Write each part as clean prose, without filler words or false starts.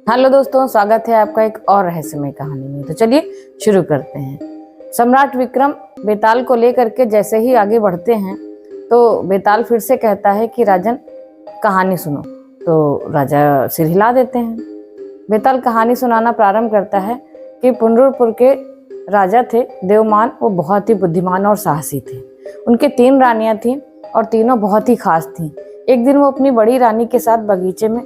Hello दोस्तों, स्वागत है आपका एक और रहस्यमय कहानी में। तो चलिए शुरू करते हैं। सम्राट विक्रम बेताल को लेकर के जैसे ही आगे बढ़ते हैं तो बेताल फिर से कहता है कि राजन कहानी सुनो। तो राजा सिर हिला देते हैं। बेताल कहानी सुनाना प्रारंभ करता है कि पुंडरपुर के राजा थे देवमान। वो बहुत ही बुद्धिमान और साहसी थे। उनके 3 रानियां थीं और तीनों बहुत ही खास थीं। एक दिन वो अपनी बड़ी रानी के साथ बगीचे में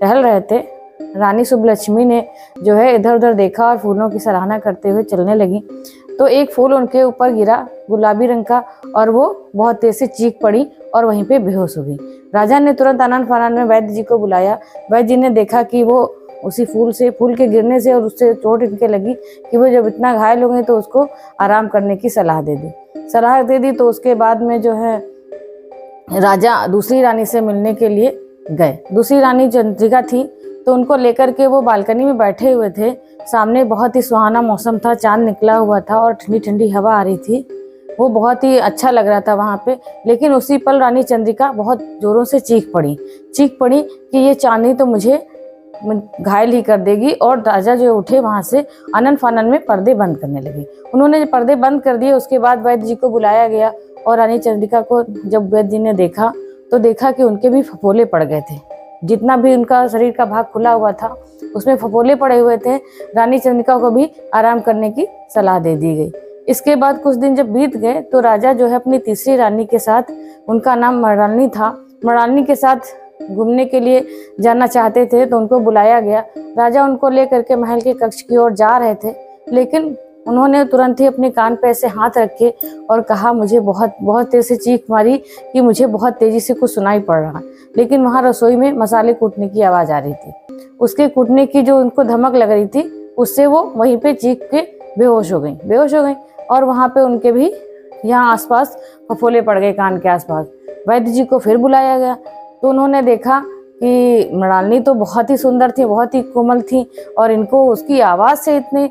टहल रहे थे। रानी शुभलक्ष्मी ने जो है इधर उधर देखा और फूलों की सराहना करते हुए चलने लगी तो एक फूल उनके ऊपर गिरा, गुलाबी रंग का, और वो बहुत तेज से चीख पड़ी और वहीं पे बेहोश हो गई। राजा ने तुरंत आनन फानन में वैद्य जी को बुलाया। वैद्य जी ने देखा कि वो उसी फूल के गिरने से और उससे चोट इनके लगी कि वो जब इतना घायल हो गई तो उसको आराम करने की सलाह दे दी। तो उसके बाद में जो है राजा दूसरी रानी से मिलने के लिए गए। दूसरी रानी चंद्रिका थी तो उनको लेकर के वो बालकनी में बैठे हुए थे। सामने बहुत ही सुहाना मौसम था, चांद निकला हुआ था और ठंडी ठंडी हवा आ रही थी। वो बहुत ही अच्छा लग रहा था वहाँ पे। लेकिन उसी पल रानी चंद्रिका बहुत जोरों से चीख पड़ी कि ये चांदनी तो मुझे घायल ही कर देगी। और राजा जो उठे वहाँ से आनन फानन में पर्दे बंद करने लगे। उन्होंने पर्दे बंद कर दिए। उसके बाद वैद्य जी को बुलाया गया और रानी चंद्रिका को जब वैद्य जी ने देखा तो देखा कि उनके भी फफोले पड़ गए थे। जितना भी उनका शरीर का भाग खुला हुआ था उसमें फफोले पड़े हुए थे। रानी चंद्रिका को भी आराम करने की सलाह दे दी गई। इसके बाद कुछ दिन जब बीत गए तो राजा जो है अपनी तीसरी रानी के साथ, उनका नाम मृणालिनी था, मृणालिनी के साथ घूमने के लिए जाना चाहते थे तो उनको बुलाया गया। राजा उनको लेकर के महल के कक्ष की ओर जा रहे थे, लेकिन उन्होंने तुरंत ही अपने कान पे ऐसे हाथ रखे और कहा, मुझे बहुत तेज से चीख मारी कि मुझे बहुत तेजी से कुछ सुनाई पड़ रहा। लेकिन वहाँ रसोई में मसाले कूटने की आवाज़ आ रही थी। उसके कूटने की जो उनको धमक लग रही थी उससे वो वहीं पे चीख के बेहोश हो गई। और वहाँ पे उनके भी यहाँ आसपास फफोले पड़ गए कान के आसपास। वैद्य जी को फिर बुलाया गया तो उन्होंने देखा कि मृणालिनी तो बहुत ही सुंदर थी, बहुत ही कोमल थी और इनको उसकी आवाज़ से इतने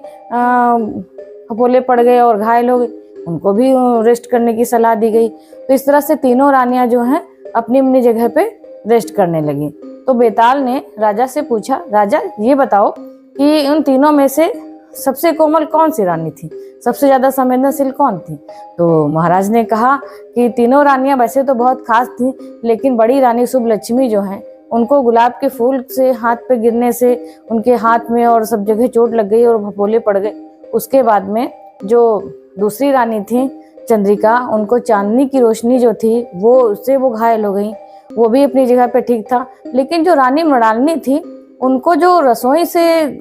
फफोले पड़ गए और घायल हो गए। उनको भी रेस्ट करने की सलाह दी गई। तो इस तरह से तीनों रानियां जो हैं अपनी अपनी जगह पे रेस्ट करने लगी। तो बेताल ने राजा से पूछा, राजा ये बताओ कि उन तीनों में से सबसे कोमल कौन सी रानी थी, सबसे ज्यादा संवेदनशील कौन थी? तो महाराज ने कहा कि तीनों रानियां वैसे तो बहुत खास थी, लेकिन बड़ी रानी शुभलक्ष्मी जो है उनको गुलाब के फूल से हाथ पे गिरने से उनके हाथ में और सब जगह चोट लग गई और फफोले पड़ गए। उसके बाद में जो दूसरी रानी थी चंद्रिका, उनको चांदनी की रोशनी जो थी वो उससे वो घायल हो गई, वो भी अपनी जगह पे ठीक था। लेकिन जो रानी मृणालिनी थी उनको जो रसोई से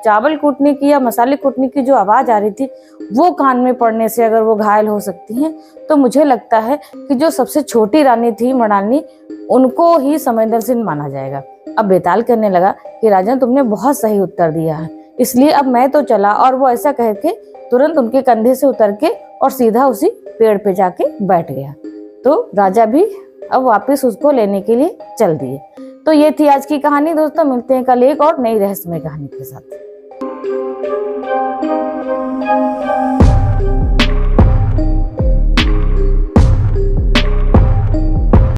चावल कूटने की या मसाले कूटने की जो आवाज़ आ रही थी वो कान में पड़ने से अगर वो घायल हो सकती हैं तो मुझे लगता है कि जो सबसे छोटी रानी थी मृणालिनी, उनको ही संवेदनशील माना जाएगा। अब बेताल कहने लगा कि राजन तुमने बहुत सही उत्तर दिया है, इसलिए अब मैं तो चला। और वो ऐसा कह के तुरंत उनके कंधे से उतर के और सीधा उसी पेड़ पे जाके बैठ गया। तो राजा भी अब वापस उसको लेने के लिए चल दिए। तो ये थी आज की कहानी दोस्तों। मिलते हैं कल एक और नई रहस्यमय कहानी के साथ।